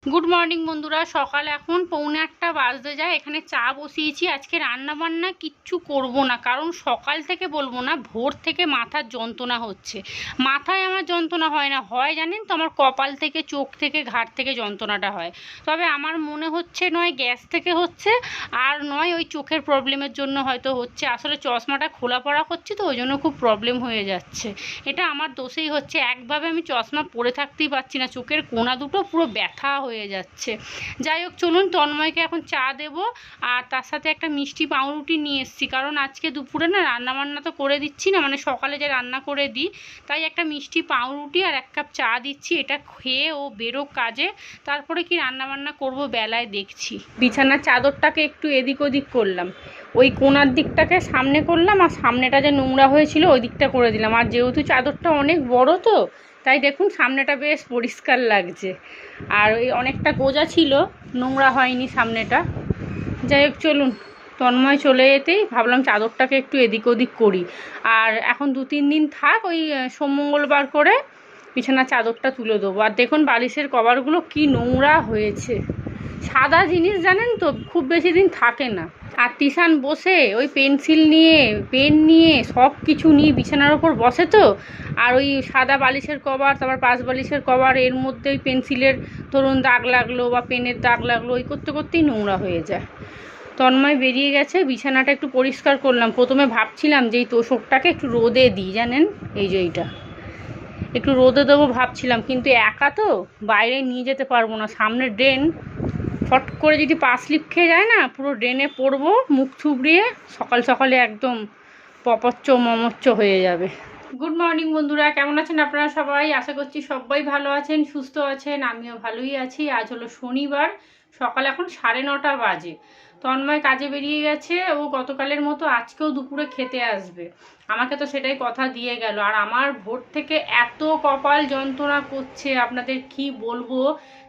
Good morning বন্ধুরা। সকাল এখন 8:45 বাজতে যায়। এখানে চা বসিয়েছি। আজকে রান্না বান্না কিচ্ছু করব না, কারণ সকাল থেকে বলবো না, ভোর থেকে মাথার যন্ত্রণা হচ্ছে। মাথায় আমার যন্ত্রণা হয় না, হয় জানেন তো, আমার কপাল থেকে, চোখ থেকে, ঘাড় থেকে যন্ত্রণাটা হয়। তবে আমার মনে হচ্ছে নয় গ্যাস থেকে হচ্ছে, আর নয় ওই চোখের প্রবলেমের জন্য হয়তো হচ্ছে। আসলে চশমাটা খোলা পড়া করছি তো, ওই জন্য খুব প্রবলেম হয়ে যাচ্ছে। এটা আমার দোষেই হচ্ছে। একভাবে আমি চশমা পরে থাকতেই পারছি না, চোখের কোনা দুটো পুরো ব্যথা হয়ে যাচ্ছে। যাই হোক, চলুন তন্ময়কে এখন চা দেব, আর তার সাথে একটা মিষ্টি পাউরুটি নিয়ে এসেছি, কারণ আজকে দুপুরে না রান্নাবান্না তো করে দিচ্ছি না, মানে সকালে যে রান্না করে দিই, তাই একটা মিষ্টি পাউরুটি আর 1 কাপ চা দিচ্ছি। এটা খেয়ে ও বেরোক কাজে, তারপরে কি রান্নাবান্না করব বেলায় দেখছি। বিছানার চাদরটাকে একটু এদিক ওদিক করলাম, ওই কোনার দিকটাকে সামনে করলাম, আর সামনেটা যে নোংরা হয়েছিল ওই দিকটা করে দিলাম। আর যেহেতু চাদরটা অনেক বড় তো, তাই দেখুন সামনেটা বেশ পরিষ্কার লাগছে। আর ওই অনেকটা গোজা ছিল, নোংরা হয়নি সামনেটা। যাই হোক, চলুন তন্ময় চলে যেতেই ভাবলাম চাদরটাকে একটু এদিক ওদিক করি। আর এখন 2-3 দিন থাক, ওই সোম মঙ্গলবার করে বিছানার চাদরটা তুলে দেবো। আর দেখুন বালিশের কভারগুলো কি নোংরা হয়েছে। সাদা জিনিস জানেন তো খুব বেশি দিন থাকে না। আর তিশান বসে ওই পেন্সিল নিয়ে, পেন নিয়ে, সব কিছু নিয়ে বিছানার ওপর বসে তো, আর ওই সাদা বালিশের কভার, তারপর পাশ বালিশের কভার, এর মধ্যে ওই পেন্সিলের ধরুন দাগ লাগলো বা পেনের দাগ লাগলো, ওই করতে করতেই নোংরা হয়ে যায়। তন্ময় বেরিয়ে গেছে, বিছানাটা একটু পরিষ্কার করলাম। প্রথমে ভাবছিলাম যে এই তোষকটাকে একটু রোদে দিই, জানেন, এই যে এইটা একটু রোদে দেবো ভাবছিলাম, কিন্তু একা তো বাইরে নিয়ে যেতে পারবো না, সামনে ড্রেন, ফট করে যদি পা স্লিপ খেয়ে যায় না, পুরো ড্রেনে পড়বো মুখ থুবড়িয়ে, সকাল সকালে একদম পপচ্চ মমচ্চ হয়ে যাবে। গুড মর্নিং বন্ধুরা, কেমন আছেন আপনারা সবাই? আশা করছি সবাই ভালো আছেন, সুস্থ আছেন। আমিও ভালোই আছি। আজ হলো শনিবার, সকাল এখন 9:30 বাজে। তন্ময় কাজে বেরিয়ে গেছে, ও গতকালের মতো আজকেও দুপুরে খেতে আসবে। আমাকে তো সেটাই কথা দিয়ে গেল। আর আমার ভোর থেকে এত কপাল যন্ত্রণা করছে, আপনাদের কি বলবো।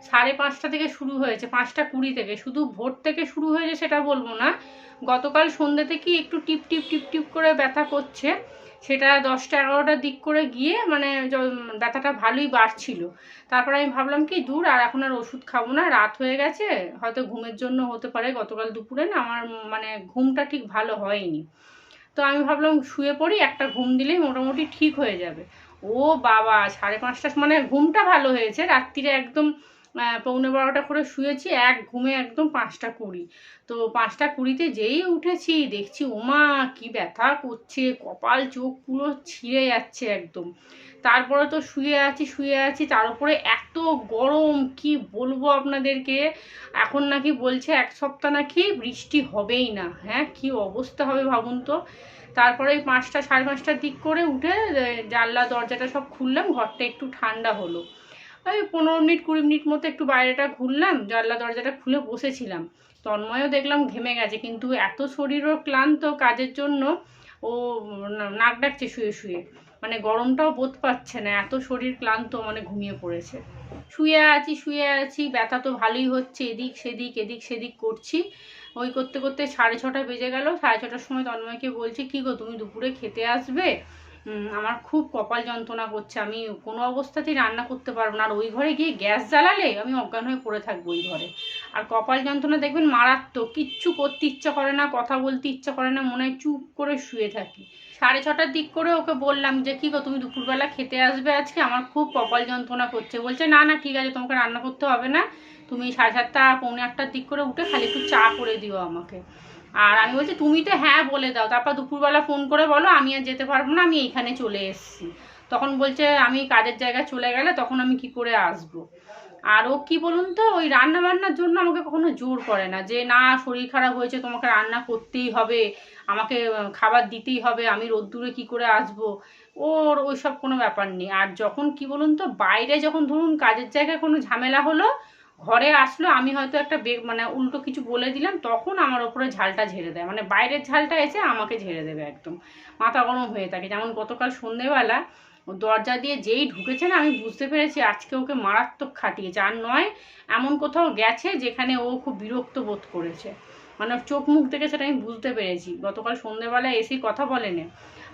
5:30 থেকে শুরু হয়েছে, 5:20 থেকে, শুধু ভোর থেকে শুরু হয়েছে সেটা বলবো না, গতকাল সন্ধ্যে থেকে একটু টিপ টিপ টিপ টিপ করে ব্যথা করছে। সেটা 10টা-11টার দিক করে গিয়ে মানে ব্যথাটা ভালোই বাড়ছিল। তারপর আমি ভাবলাম কি দূর, আর এখন আর ওষুধ খাবো না, রাত হয়ে গেছে, হয়তো ঘুমের জন্য হতে পারে। গতকাল দুপুরে না আমার মানে ঘুমটা ঠিক ভালো হয়নি, তো আমি ভাবলাম শুয়ে পড়ি, একটা ঘুম দিলেই মোটামুটি ঠিক হয়ে যাবে। ও বাবা, 5:30 মানে ঘুমটা ভালো হয়েছে, রাত্রিরে একদম 11:45 করে শুয়েছি, এক ঘুমে একদম 5:20। তো 5:20 যেই উঠেছি দেখছি ওমা কি ব্যথা করছে, কপাল চোখ পুরো ছিঁড়ে যাচ্ছে একদম। তারপরে তো শুয়ে আছি, তার উপরে এত গরম, কি বলবো আপনাদেরকে। এখন নাকি বলছে 1 সপ্তাহ নাকি বৃষ্টি হবেই না। হ্যাঁ, কি অবস্থা হবে ভাবুন তো। তারপরে 5টা, 5:30টার দিক করে উঠে জানলা দরজাটা সব খুললাম, ঘরটা একটু ঠান্ডা হলো। ওই 15 মিনিট 20 মিনিট মতো একটু বাইরেটা ঘুরলাম, জানলা দরজাটা খুলে বসেছিলাম। তন্ময়ও দেখলাম ঘেমে গেছে, কিন্তু এত শরীরও ক্লান্ত কাজের জন্য, ও নাক ডাকছে শুয়ে শুয়ে, মানে গরমটাও বোধ পাচ্ছে না, এত শরীর ক্লান্ত, মানে ঘুমিয়ে পড়েছে। শুয়ে আছি, ব্যথা তো ভালোই হচ্ছে, এদিক সেদিক করছি। ওই করতে করতে 6:30 বেজে গেল। 6:30টার সময় তন্ময়কে বলছি, কি গো তুমি দুপুরে খেতে আসবে? আমার খুব কপাল যন্ত্রণা করছে, আমি কোনো অবস্থাতেই রান্না করতে পারবো না, আর ওই ঘরে গিয়ে গ্যাস জ্বালালে আমি অজ্ঞান হয়ে পড়ে থাকবো ওই ঘরে। আর কপাল যন্ত্রণা দেখবেন মারাত্মক, কিচ্ছু করতে ইচ্ছা করে না, কথা বলতে ইচ্ছা করে না, মনে হয় চুপ করে শুয়ে থাকি। 6:30টার দিক করে ওকে বললাম যে, কি গো তুমি দুপুরবেলা খেতে আসবে আজকে, আমার খুব কপাল যন্ত্রণা করছে। বলছে না না ঠিক আছে, তোমাকে রান্না করতে হবে না, তুমি 7:30 7:45টার দিক করে উঠে খালি একটু চা করে দিও আমাকে। আর আমি বলছি তুমি তো হ্যাঁ বলে দাও, তারপর দুপুরবেলা ফোন করে বলো আমি আর যেতে পারবো না, আমি এইখানে চলে এসেছি। তখন বলছে আমি কাজের জায়গায় চলে গেলে তখন আমি কি করে আসবো। আর ও কি বলুন তো, ওই রান্না বান্নার জন্য আমাকে কখনো জোর করে না, যে না শরীর খারাপ হয়েছে তোমাকে রান্না করতেই হবে, আমাকে খাবার দিতেই হবে, আমি রোদ্দুরে কি করে আসবো। ওর ওইসব কোনো ব্যাপার নেই। আর যখন কি বলুন তো, বাইরে যখন ধরুন কাজের জায়গায় কোনো ঝামেলা হলো, ঘরে আসলো, আমি হয়তো একটা মানে উল্টো কিছু বলে দিলাম, তখন আমার ওপরে ঝালটা ঝেড়ে দেয়, মানে বাইরের ঝালটা এসে আমাকে ঝেড়ে দেবে, একদম মাথা গরম হয়ে থাকে। যেমন গতকাল সন্ধেবেলা ও দরজা দিয়ে যেই ঢুকেছে না, আমি বুঝতে পেরেছি আজকে ওকে মারাত্মক খাটিয়েছে। আর নয়, এমন কোথাও গেছে যেখানে ও খুব বিরক্ত বোধ করেছে, মানে চোখ মুখ দেখে সেটা আমি বুঝতে পেরেছি। গতকাল সন্ধেবেলায় এসেই কথা বলেনি,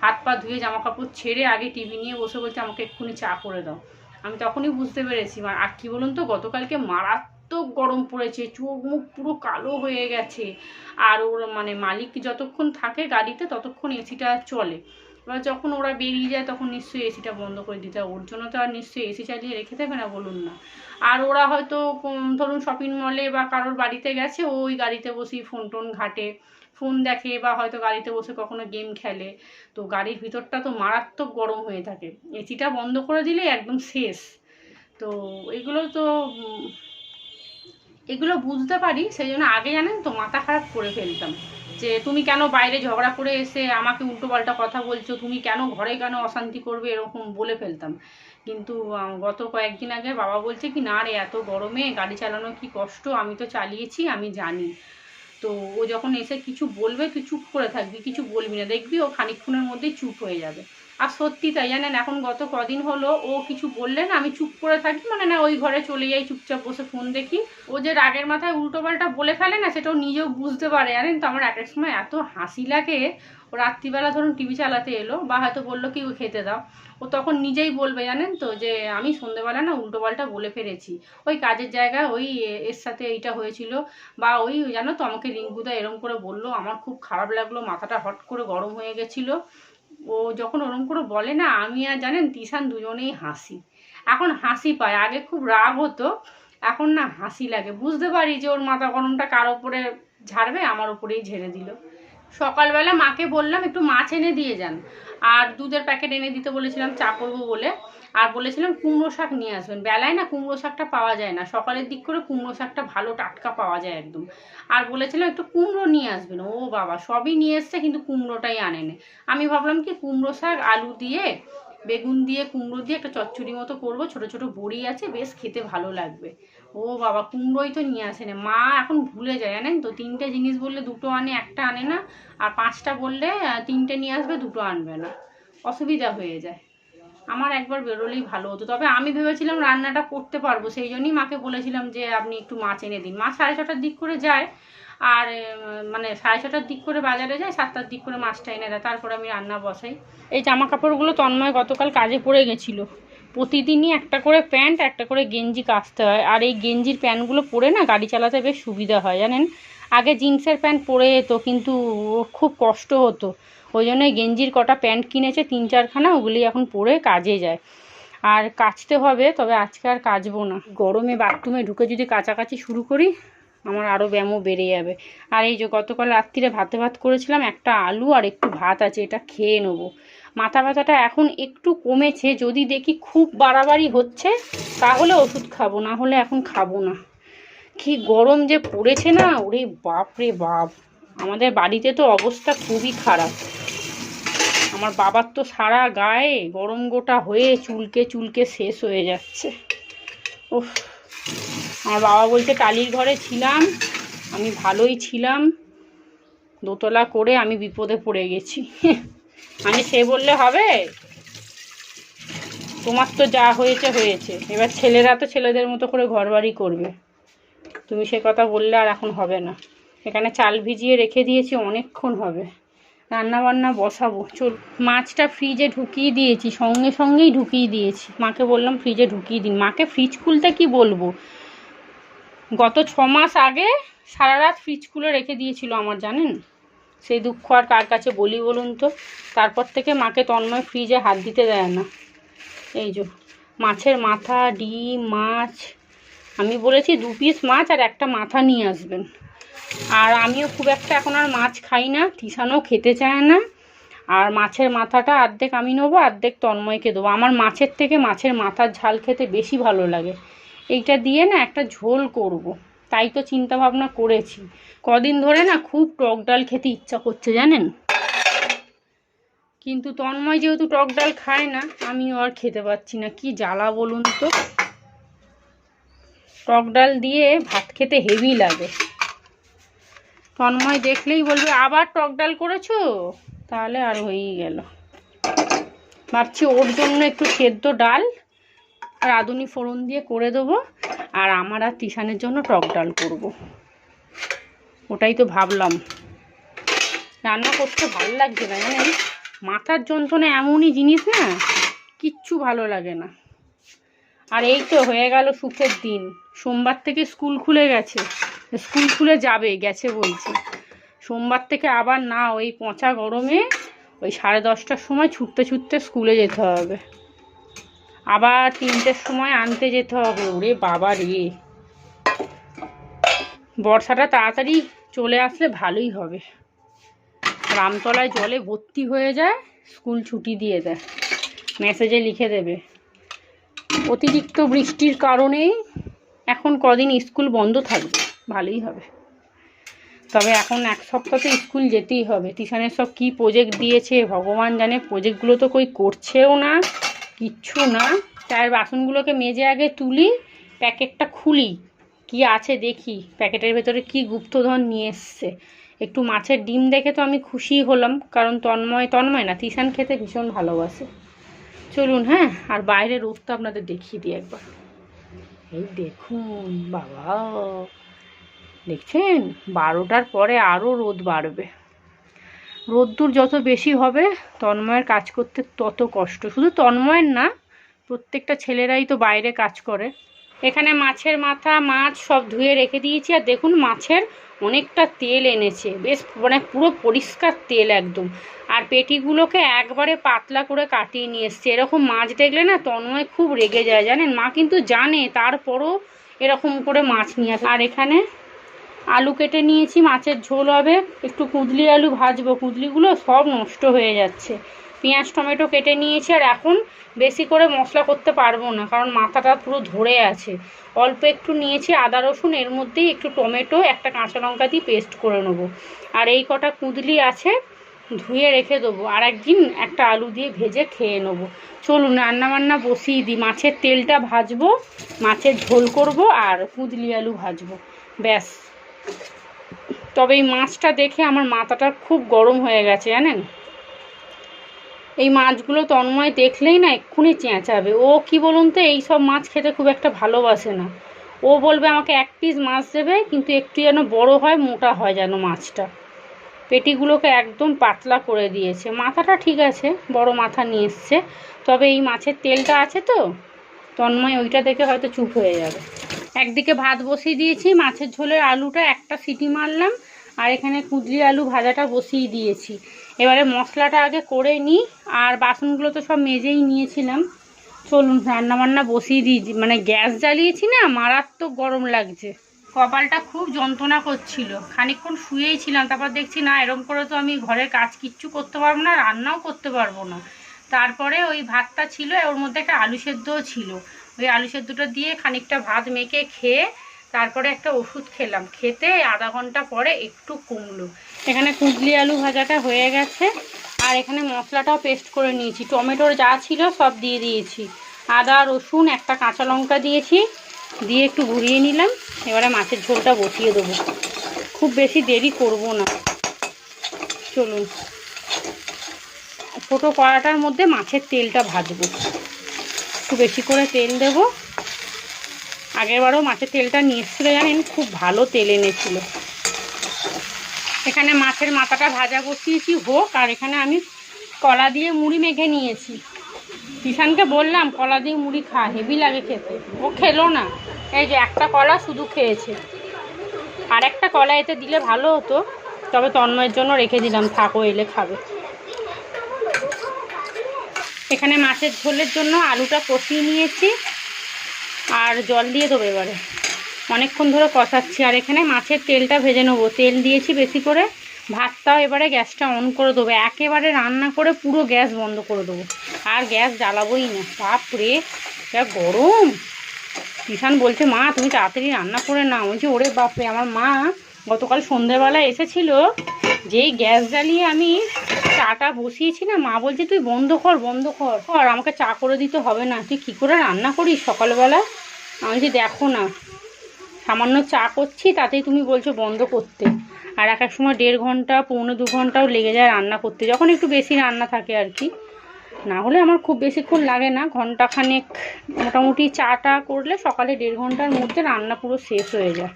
হাত পা ধুয়ে জামা কাপড় ছেড়ে আগে টিভি নিয়ে বসে বলছে আমাকে এক্ষুনি চা করে দাও। আমি তখনই বুঝতে পেরেছি। আর কি বলুন তো, গতকালকে মারাত্মক মারাত্মক গরম পড়েছে, চোখ মুখ পুরো কালো হয়ে গেছে। আর ওর মানে মালিক যতক্ষণ থাকে গাড়িতে ততক্ষণ এসিটা চলে, এবার যখন ওরা বেরিয়ে যায় তখন নিশ্চয়ই এসিটা বন্ধ করে দিতে হয়। ওর জন্য তো আর নিশ্চয়ই এসি চালিয়ে রেখে দেবে না, বলুন না। আর ওরা হয়তো ধরুন শপিং মলে বা কারোর বাড়িতে গেছে, ওই গাড়িতে বসেই ফোন টোন ঘাটে, ফোন দেখে, বা হয়তো গাড়িতে বসে কখনো গেম খেলে। তো গাড়ির ভিতরটা তো মারাত্মক গরম হয়ে থাকে, এসিটা বন্ধ করে দিলে একদম শেষ। তো এগুলো বুঝতে পারি, সেই জন্য আগে জানেন তো মাথা খারাপ করে ফেলতাম যে তুমি কেন বাইরে ঝগড়া করে এসে আমাকে উল্টোপাল্টা কথা বলছো, তুমি কেন ঘরে কেন অশান্তি করবে, এরকম বলে ফেলতাম। কিন্তু গত কয়েকদিন আগে বাবা বলছে কি, না রে এত গরমে গাড়ি চালানো কি কষ্ট, আমি তো চালিয়েছি, আমি জানি। তো ও যখন এসে কিছু বলবে তুই চুপ করে থাকবি, কিছু বলবি না, দেখবি ও খানিকক্ষণের মধ্যেই চুপ হয়ে যাবে। আর সত্যি তাই জানেন, এখন গত কদিন হলো ও কিছু বললে না আমি চুপ করে থাকি, মানে না ওই ঘরে চলে যাই, চুপচাপ বসে ফোন দেখি। ও যে রাগের মাথায় উল্টোপাল্টা বলে ফেলে না, সেটাও নিজেও বুঝতে পারে জানেন তো। আমার এক এক সময় এত হাসি লাগে, ও রাত্রিবেলা ধরুন টিভি চালাতে এলো বা হয়তো বললো কি ও খেতে দাও, ও তখন নিজেই বলবে জানেন তো যে আমি সন্ধ্যেবেলা না উল্টোপাল্টা বলে ফেলেছি, ওই কাজের জায়গায় ওই এর সাথে এইটা হয়েছিল, বা ওই জানো তো আমাকে রিঙ্কুদা এরম করে বললো, আমার খুব খারাপ লাগলো, মাথাটা হট করে গরম হয়ে গেছিলো। ও যখন ওরম করে বলে না, আমি আর জানেন তিশান দুজনেই হাসি। এখন হাসি পায়, আগে খুব রাগ হতো, এখন না হাসি লাগে। বুঝতে পারি যে ওর মাথা গরমটা কার ওপরে ঝাড়বে, আমার ওপরেই ঝেড়ে দিল। সকালবেলা মাকে বললাম একটু মাছ এনে দিয়ে যান, আর দুধের প্যাকেট এনে দিতে বলেছিলাম চা করবো বলে, আর বলেছিলাম কুমড়ো শাক নিয়ে আসবেন। বেলায় না কুমড়ো শাকটা পাওয়া যায় না, সকালের দিক করে কুমড়ো শাকটা ভালো টাটকা পাওয়া যায় একদম। আর বলেছিলাম একটু কুমড়ো নিয়ে আসবেন, ও বাবা সবই নিয়ে এসছে কিন্তু কুমড়োটাই আনেনি। আমি ভাবলাম কি কুমড়ো শাক আলু দিয়ে বেগুন দিয়ে কুমড়ো দিয়ে একটা চচ্চড়ি মতো করবো, ছোট ছোট বড়ি আছে, বেশ খেতে ভালো লাগবে। ও বাবা কুমড়োই তো নিয়ে আসে না। মা এখন ভুলে যায় জানেন তো, 3টে জিনিস বললে 2টো আনে, একটা আনে না। আর 5টা বললে 3টে নিয়ে আসবে, 2টো আনবে না, অসুবিধা হয়ে যায়। আমার একবার বেরোলেই ভালো হতো। তবে আমি ভেবেছিলাম রান্নাটা করতে পারবো, সেই জন্যই মাকে বলেছিলাম যে আপনি একটু মাছ এনে দিন। মা 6:30টার দিক করে যায়, আর মানে 6:30টার দিক করে বাজারে যায়, 7টার দিক করে মাছটা এনে দেয়, তারপরে আমি রান্না বসাই। এই জামা কাপড়গুলো তন্ময় গতকাল কাজে পড়ে গেছিলো। প্রতিদিনই একটা করে প্যান্ট একটা করে গেঞ্জি কাচতে হয়, আর এই গেঞ্জির প্যান্টগুলো পরে না গাড়ি চালাতে বেশ সুবিধা হয় জানেন। আগে জিন্সের প্যান্ট পরে যেত, কিন্তু খুব কষ্ট হতো, ওই জন্য গেঞ্জির কটা প্যান্ট কিনেছে 3-4খানা, ওগুলি এখন পরে কাজে যায়। আর কাচতে হবে, তবে আজকে আর কাচবো না। গরমে বাথরুমে ঢুকে যদি কাচাকাচি শুরু করি আমার আরও ব্যায়ামও বেড়ে যাবে। আর এই যে গতকাল রাত্রিরে ভাত করেছিলাম, একটা আলু আর একটু ভাত আছে, এটা খেয়ে নেবো। মাথা ব্যথাটা এখন একটু কমেছে, যদি দেখি খুব বাড়াবাড়ি হচ্ছে তাহলে ওষুধ খাবো, না হলে এখন খাবো না। কি গরম যে পড়েছে না, ওরে বাপ রে বাপ। আমাদের বাড়িতে তো অবস্থা খুবই খারাপ, আমার বাবার তো সারা গায়ে গরম গোটা হয়ে চুলকে চুলকে শেষ হয়ে যাচ্ছে। উফ, আমার বাবা বলছে টালির ঘরে ছিলাম, আমি ভালোই ছিলাম, দোতলা করে আমি বিপদে পড়ে গেছি। আমি সে বললে হবে? তোমার তো যা হয়েছে হয়েছে, এবার ছেলেরা তো ছেলেদের মতো করে ঘরবাড়ি করবে, তুমি সে কথা বললে আর এখন হবে না। এখানে চাল ভিজিয়ে রেখে দিয়েছি, অনেকক্ষণ হবে, রান্না বান্না বসাবো। চল, মাছটা ফ্রিজে ঢুকিয়ে দিয়েছি, সঙ্গে সঙ্গেই ঢুকিয়ে দিয়েছি, মাকে বললাম ফ্রিজে ঢুকিয়ে দিন। মাকে ফ্রিজ খুলতে কি বলবো, গত 6 মাস আগে সারা রাত ফ্রিজ খুলে রেখে দিয়েছিল আমার, জানেন। সেই দুঃখ আর কার কাছে বলি বলুন তো। তারপর থেকে মাকে তন্ময় ফ্রিজে হাত দিতে দেয় না। এই যে মাছের মাথা, ডিম, মাছ, আমি বলেছি 2 পিস মাছ আর একটা মাথা নিয়ে আসবেন। আর আমিও খুব একটা এখন আর মাছ খাই না, তিশানও খেতে চায় না। আর মাছের মাথাটা অর্ধেক আমি নেবো, অর্ধেক তন্ময়কে দেবো। আমার মাছের থেকে মাছের মাথার ঝাল খেতে বেশি ভালো লাগে। এইটা দিয়ে না একটা ঝোল করব, তাই তো চিন্তা ভাবনা করেছি। কদিন ধরে না খুব টক ডাল খেতে ইচ্ছা করছে জানেন, কিন্তু তন্ময় যেহেতু টক ডাল খায় না, আমিও আর খেতে পাচ্ছি না। কি জ্বালা বলুন তো, টক ডাল দিয়ে ভাত খেতে হেভি লাগে। তন্ময় দেখলেই বলবে আবার টক ডাল করেছো, তাহলে আর হয়েই গেল। ভাবছি ওর জন্য একটু সেদ্ধ ডাল আর রাঁধুনি ফোড়ন দিয়ে করে দেবো, আর আমার আর তিশানের জন্য টক ডাল করব। ওটাই তো ভাবলাম। রান্না করতে ভালো লাগছে না জানেন, মাথার যন্ত্রণা এমনই জিনিস না, কিচ্ছু ভালো লাগে না। আর এই তো হয়ে গেল সুখের দিন, সোমবার থেকে স্কুল খুলে গেছে, স্কুল খুলে গেছে বলছে। সোমবার থেকে আবার না ওই পচা গরমে ওই 10:30টার সময় ছুটতে ছুটতে স্কুলে যেতে হবে, আবার 3টের সময় আনতে যেতে হবে। ওরে বাবা রে, বর্ষাটা তাড়াতাড়ি চলে আসলে ভালোই হবে। রামতলায় জলে ভর্তি হয়ে যায়, স্কুল ছুটি দিয়ে দেয়, মেসেজে লিখে দেবে অতিরিক্ত বৃষ্টির কারণেই এখন কদিন স্কুল বন্ধ থাকবে, ভালোই হবে। তবে এখন 1 সপ্তাহ তো স্কুল যেতেই হবে। টিউশনের সব কি প্রজেক্ট দিয়েছে ভগবান জানে, প্রজেক্টগুলো তো কই করছেও না, কিচ্ছু না। চায়ের বাসনগুলোকে মেজে আগে তুলি, প্যাকেটটা খুলি, কি আছে দেখি প্যাকেটের ভেতরে কি গুপ্তধন নিয়ে এসছে। একটু মাছের ডিম দেখে তো আমি খুশি হলাম, কারণ তন্ময় না তিশান খেতে ভীষণ ভালোবাসে। চলুন হ্যাঁ, আর বাইরের রোদটা আপনাদের দেখিয়ে দিই একবার। এই দেখুন বাবা, দেখছেন 12টার পরে আরও রোদ বাড়বে। রোদ্দুর যত বেশি হবে তন্ময়ের কাজ করতে তত কষ্ট। শুধু তন্ময়ের না, প্রত্যেকটা ছেলেরাই তো বাইরে কাজ করে। এখানে মাছের মাথা মাছ সব ধুয়ে রেখে দিয়েছি। আর দেখুন মাছের অনেকটা তেল এনেছে, বেশ মানে পুরো পরিষ্কার তেল একদম। আর পেটিগুলোকে একবারে পাতলা করে কাটিয়ে নিয়ে এসছে। এরকম মাছ দেখলে না তন্ময় খুব রেগে যায় জানেন, মা কিন্তু জানে, তারপরও এরকম করে মাছ নিয়ে আসে। আর এখানে আলু কেটে নিয়েছি, মাছের ঝোল হবে, একটু কুঁদলি আলু ভাজবো, কুঁদলিগুলো সব নষ্ট হয়ে যাচ্ছে। পেঁয়াজ টমেটো কেটে নিয়েছি। আর এখন বেশি করে মশলা করতে পারবো না, কারণ মাথাটা পুরো ধরে আছে। অল্প একটু নিয়েছি আদা রসুন, এর মধ্যেই একটু টমেটো, একটা কাঁচা লঙ্কা দিয়ে পেস্ট করে নেবো। আর এই কটা কুঁদলি আছে, ধুয়ে রেখে দেবো, আর একদিন একটা আলু দিয়ে ভেজে খেয়ে নেবো। চলুন রান্নাবান্না বসিয়ে দিই। মাছের তেলটা ভাজবো, মাছের ঝোল করব, আর কুঁদলি আলু ভাজবো, ব্যাস। তবে এই মাছটা দেখে আমার মাথাটা খুব গরম হয়ে গেছে জানেন। এই মাছগুলো তন্ময় দেখলেই না এক্ষুনি চেঁচাবে। ও কি বলুন তো, এই সব মাছ খেতে খুব একটা ভালোবাসে না। ও বলবে আমাকে 1 পিস মাছ দেবে, কিন্তু একটু যেন বড় হয়, মোটা হয় যেন মাছটা। পেটিগুলোকে একদম পাতলা করে দিয়েছে। মাথাটা ঠিক আছে, বড় মাথা নিয়ে এসছে, তবে এই মাছের তেলটা আছে তো, তন্ময় ওইটা দেখে হয়তো চুপ হয়ে যাবে। একদিকে ভাত বসিয়ে দিয়েছি, মাছের ঝোলের আলুটা একটা সিটি মারলাম, আর এখানে কুঁদলি আলু ভাজাটা বসিয়ে দিয়েছি। এবারে মশলাটা আগে করে নিই, আর বাসনগুলো তো সব মেজেই নিয়েছিলাম। চলুন রান্নাবান্না বসিয়ে দিই। মানে গ্যাস জ্বালিয়েছি না, মারাত্মক গরম লাগছে, কপালটা খুব যন্ত্রণা করছিল। খানিকক্ষণ শুয়েই ছিলাম, তারপর দেখছি না এরম করে তো আমি ঘরের কাজ কিচ্ছু করতে পারবো না, রান্নাও করতে পারবো না। তারপরে ওই ভাতটা ছিল, ওর মধ্যে একটা আলু সেদ্ধও ছিল, ওই আলু সেদ্ধটা দিয়ে খানিকটা ভাত মেখে খেয়ে তারপরে একটা ওষুধ খেলাম। খেতে আধা ঘন্টা পরে একটু কমলো। এখানে কুঁদলি আলু ভাজাটা হয়ে গেছে, আর এখানে মশলাটাও পেস্ট করে নিয়েছি। টমেটোর যা ছিল সব দিয়ে দিয়েছি, আদা রসুন একটা কাঁচা লঙ্কা দিয়েছি, দিয়ে একটু ঘুরিয়ে নিলাম। এবারে মাছের ঝোলটা বসিয়ে দেবো, খুব বেশি দেরি করব না। চলুন ছোটো কড়াটার মধ্যে মাছের তেলটা ভাজবো, একটু বেশি করে তেল দেবো। আগেরবারও মাছের তেলটা নিয়ে এসেছিলো জানেন, খুব ভালো তেল এনেছিল। এখানে মাছের মাথাটা ভাজা বসিয়েছি হোক, আর এখানে আমি কলা দিয়ে মুড়ি মেখে নিয়েছি। কিষানকে বললাম কলা দিয়ে মুড়ি খা, হেভি লাগে খেতে, ও খেলো না। এই যে একটা কলা শুধু খেয়েছে, আর একটা কলা এতে দিলে ভালো হতো, তবে তন্ময়ের জন্য রেখে দিলাম, থাকো এলে খাবে। এখানে মাছের ঝোলের জন্য আলুটা কষিয়ে নিয়েছি, আর জল দিয়ে দেবো এবারে। অনেকক্ষণ ধরে কষাচ্ছি। আর এখানে মাছের তেলটা ভেজে নেবো, তেল দিয়েছি বেশি করে। ভাতটাও এবারে গ্যাসটা অন করে দেবো, একেবারে রান্না করে পুরো গ্যাস বন্ধ করে দেবো, আর গ্যাস জ্বালাবোই না। বাপরে যা গরম। কিষান বলছে মা তুমি তাড়াতাড়ি রান্না করে নাও। বলছি ওরে বাপরে, আমার মা গতকাল সন্ধ্যেবেলা এসেছিল, যেই গ্যাস জ্বালিয়ে আমি চাটা বসিয়েছি না, মা বলছে তুই বন্ধ কর, আমাকে চা করে দিতে হবে না, তুই কী করে রান্না করিস সকালবেলা। আমি বলছি দেখো না, সামান্য চা করছি তাতেই তুমি বলছো বন্ধ করতে। আর এক এক সময় 1.5 ঘন্টা পৌনে 2 ঘন্টাও লেগে যায় রান্না করতে, যখন একটু বেশি রান্না থাকে আর কি। না হলে আমার খুব বেশিক্ষণ লাগে না, ঘন্টাখানেক মোটামুটি। চাটা করলে সকালে 1.5 ঘন্টার মধ্যে রান্না পুরো শেষ হয়ে যায়।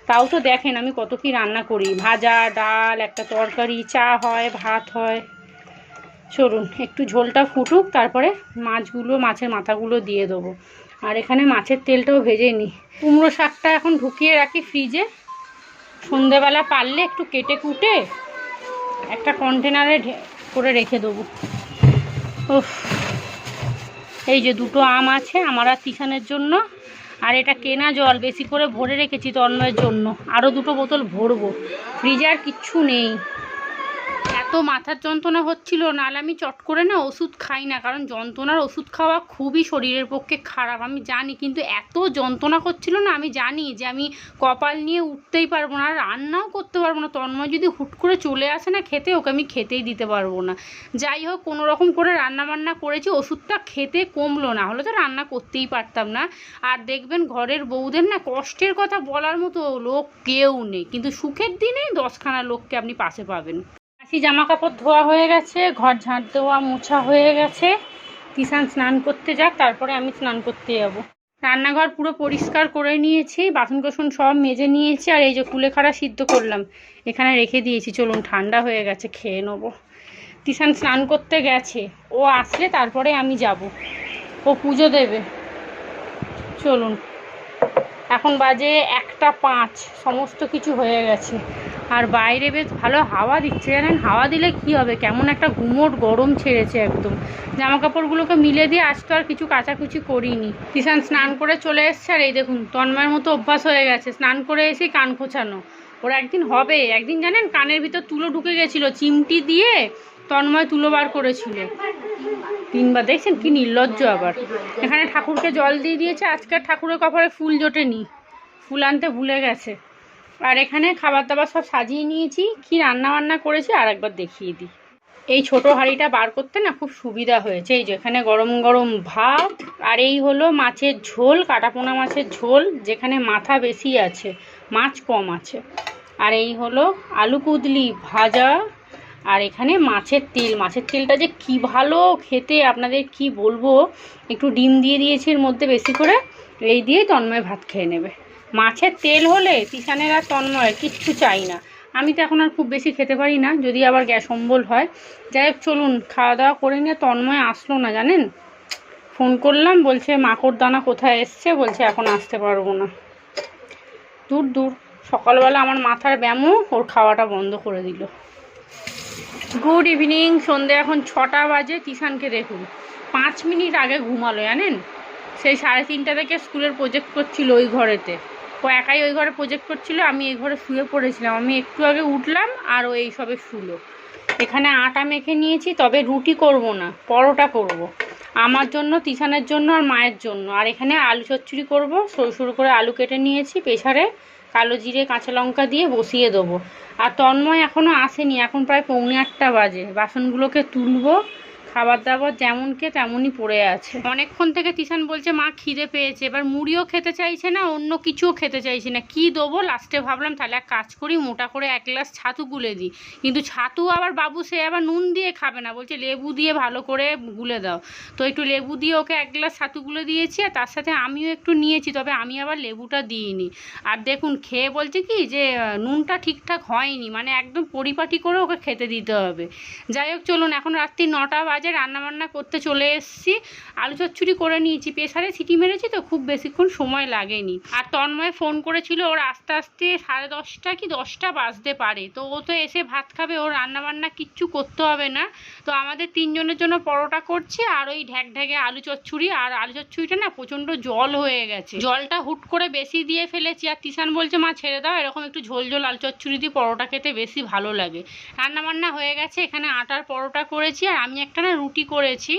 তাও তো দেখেন আমি কত কি রান্না করি, ভাজা, ডাল, একটা তরকারি, চা হয়, ভাত হয়। চলুন একটু ঝোলটা ফুটুক, তারপরে মাছের মাথাগুলো দিয়ে দেবো। আর এখানে মাছের তেলটাও ভেজে নিই। কুমড়ো শাকটা এখন ঢুকিয়ে রাখি ফ্রিজে, সন্ধেবেলা পারলে একটু কেটে কুটে একটা কন্টেনারে করে রেখে দেবো। উফ, এই যে দুটো আম আছে আমার আর তিশানের জন্য, আর এটা কেনা জল বেশি করে ভরে রেখেছি তন্ময়ের জন্য, আরও দুটো বোতল ভরবো। ফ্রিজে আর কিচ্ছু নেই। এত মাথার যন্ত্রণা হচ্ছিল, নাহলে আমি চট করে না ওষুধ খাই না, কারণ যন্ত্রণার ওষুধ খাওয়া খুবই শরীরের পক্ষে খারাপ আমি জানি, কিন্তু এত যন্ত্রণা করছিল না, আমি জানি যে আমি কপাল নিয়ে উঠতেই পারবো না, আর রান্নাও করতে পারবো না। তন্ময় যদি হুট করে চলে আসে না খেতে, ওকে আমি খেতেই দিতে পারবো না। যাই হোক, কোনো রকম করে রান্না বান্না করেছি, ওষুধটা খেতে কমলো না, হলে তো রান্না করতেই পারতাম না। আর দেখবেন ঘরের বউদের না কষ্টের কথা বলার মতো লোক কেউ নেই, কিন্তু সুখের দিনে 10খানা লোককে আপনি পাশে পাবেন। জামা কাপড় ধোয়া হয়ে গেছে, ঘর ঝাঁট দেওয়া মোছা হয়ে গেছে। তিশান স্নান করতে যাক, তারপরে আমি স্নান করতে যাব। রান্নাঘর পুরো পরিষ্কার করে নিয়েছি, বাসন কোসন সব মেজে নিয়েছি, আর এই যে কুলেখাড়া সিদ্ধ করলাম এখানে রেখে দিয়েছি। চলুন, ঠান্ডা হয়ে গেছে, খেয়ে নেবো। তিশান স্নান করতে গেছে, ও আসলে তারপরে আমি যাব, ও পুজো দেবে। চলুন, এখন বাজে 1টা 5, সমস্ত কিছু হয়ে গেছে। আর বাইরে বেশ ভালো হাওয়া দিচ্ছে, জানেন হাওয়া দিলে কি হবে, কেমন একটা গুমোট গরম ছেড়েছে একদম। জামা কাপড়গুলোকে মিলে দিয়ে আজ তো আর কিছু কাচাকুচি করিনি। তিশান স্নান করে চলে এসছে, আর এই দেখুন তন্ময়ের মতো অভ্যাস হয়ে গেছে স্নান করে এসে কান খোঁচানো। ওরা একদিন হবে, একদিন জানেন কানের ভিতর তুলো ঢুকে গেছিলো, চিমটি দিয়ে তন্ময় তুলো বার করেছিল 3বার। দেখছেন কি নির্লজ্জ। আবার এখানে ঠাকুরকে জল দিয়ে দিয়েছে, আজকে ঠাকুরের কপালে ফুল জোটেনি, ফুল আনতে ভুলে গেছে। আর এখানে খাবার দাবার সব সাজিয়ে নিয়েছি, কি রান্না বান্না করেছি আর একবার দেখিয়ে দিই। এই ছোট হাঁড়িটা বার করতে না খুব সুবিধা হয়েছে। এই যে এখানে গরম গরম ভাত, আর এই হলো মাছের ঝোল, কাটাপোনা মাছের ঝোল, যেখানে মাথা বেশি আছে মাছ কম আছে। আর এই হলো আলু কুদলি ভাজা, আর এখানে মাছের তেল। মাছের তেলটা যে কি ভালো খেতে আপনাদের কি বলবো। একটু ডিম দিয়ে দিয়েছি এর মধ্যে বেশি করে, এই দিয়ে তন্ময় ভাত খেয়ে নেবে। মাছের তেল হলে তিশানের আর তন্ময়ের কিচ্ছু চাই না। আমি তো এখন আর খুব বেশি খেতে পারি না, যদি আবার গ্যাস অম্বল হয়। যাই হোক, চলুন খাওয়া দাওয়া করে নিয়ে। তন্ময় আসলো না জানেন, ফোন করলাম, বলছে মাকড় দানা কোথায় এসছে, বলছে এখন আসতে পারবো না। দূর দূর, সকালবেলা আমার মাথার ব্যায়ামও ওর খাওয়াটা বন্ধ করে দিল। গুড ইভিনিং, সন্ধে এখন 6টা বাজে। তিশানকে দেখুন 5 মিনিট আগে ঘুমালো জানেন, সেই 3:30 থেকে স্কুলের প্রজেক্ট করছিল ওই ঘরেতে। ও একাই ওই ঘরে প্রজেক্ট করছিল, আমি এই ঘরে শুয়ে পড়েছিলাম। আমি একটু আগে উঠলাম আর ও এইসবে শুলো। এখানে আটা মেখে নিয়েছি, তবে রুটি করব না, পরোটা করব আমার জন্য, তিশানের জন্য আর মায়ের জন্য। আর এখানে আলু চচ্চড়ি করব, সরু সরু করে আলু কেটে নিয়েছি, প্রেসারে কালো জিরে কাঁচা লঙ্কা দিয়ে বসিয়ে দেবো। আর তন্ময় এখনও আসেনি, এখন প্রায় 7:45 বাজে। বাসনগুলোকে তুলবো, খাবার দাবার যেমনকে তেমনই পড়ে আছে। অনেকক্ষণ থেকে তিশান বলছে মা খিদে পেয়েছে, এবার মুড়িও খেতে চাইছে না, অন্য কিছুও খেতে চাইছে না, কি দেবো। লাস্টে ভাবলাম তাহলে এক কাজ করি, মোটা করে 1 গ্লাস ছাতু গুলে দিই। কিন্তু ছাতু আবার বাবু সে আবার নুন দিয়ে খাবে না, বলছে লেবু দিয়ে ভালো করে গুলে দাও। তো একটু লেবু দিয়ে ওকে 1 গ্লাস ছাতু গুলে দিয়েছি, আর তার সাথে আমিও একটু নিয়েছি, তবে আমি আবার লেবুটা দিইনি। আর দেখুন খেয়ে বলছে কি যে নুনটা ঠিকঠাক হয়নি, মানে একদম পরিপাটি করে ওকে খেতে দিতে হবে। যাই হোক, চলুন এখন রাত্রি 9টা বাজে, রান্নাবান্না করতে চলে এসেছি। আলু চচ্চড়ি করে নিয়েছি, প্রেসারে সিটি মেরেছি তো খুব বেশিক্ষণ সময় লাগেনি। আর তন্ময় ফোন করেছিল, ওর আস্তে আস্তে 10:30 কি 10টা বাজতে পারে, তো ও তো এসে ভাত খাবে, ওর রান্নাবান্না কিচ্ছু করতে হবে না। তো আমাদের 3 জনের জন্য পরোটা করছি, আর ওই ঢ্যাকঢ্যাকে আলু চচ্চড়ি। আর আলু চচ্চড়িটা না প্রচণ্ড জল হয়ে গেছে, জলটা হুট করে বেশি দিয়ে ফেলেছি। আর তিশান বলছে মা ছেড়ে দাও, এরকম একটু ঝোল ঝোল আলু চচ্চড়ি দিয়ে পরোটা খেতে বেশি ভালো লাগে। রান্নাবান্না হয়ে গেছে, এখানে আটার পরোটা করেছি, আর আমি একটা না রুটি করেছি।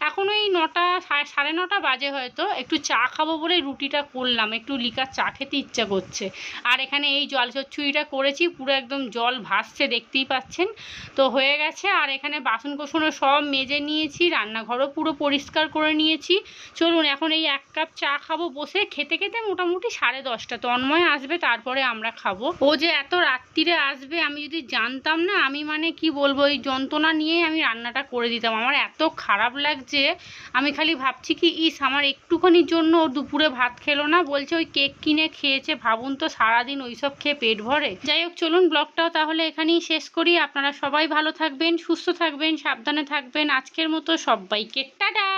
এখন ওই 9টা 9:30 বাজে হয়তো, একটু চা খাবো বলে রুটিটা করলাম, একটু লিকার চা খেতে ইচ্ছা করছে। আর এখানে এই জল চচ্চড়িটা করেছি, পুরো একদম জল ভাসছে, দেখতেই পাচ্ছেন। তো হয়ে গেছে। আর এখানে বাসন কোসনও সব মেজে নিয়েছি, রান্নাঘরও পুরো পরিষ্কার করে নিয়েছি। চলুন এখন এই 1 কাপ চা খাবো বসে, খেতে খেতে মোটামুটি 10:30। তন্ময় আসবে, তারপরে আমরা খাবো। ও যে এত রাত্রিরে আসবে আমি যদি জানতাম না, আমি মানে কি বলবো, এই যন্ত্রণা নিয়েই আমি রান্নাটা করে দিতাম। আমার এত খারাপ লাগছে, আমি খালি ভাবছি কি ইস, আমার একটুখানির জন্য ও দুপুরে ভাত খেলো না, বলছে ওই কেক কিনে খেয়েছে। ভাবুন তো, সারাদিন ওইসব খেয়ে পেট ভরে। যাই হোক, চলুন ব্লগটাও তাহলে এখানেই শেষ করি। আপনারা সবাই ভালো থাকবেন, সুস্থ থাকবেন, সাবধানে থাকবেন। আজকের মতো সবাইকে টাটা।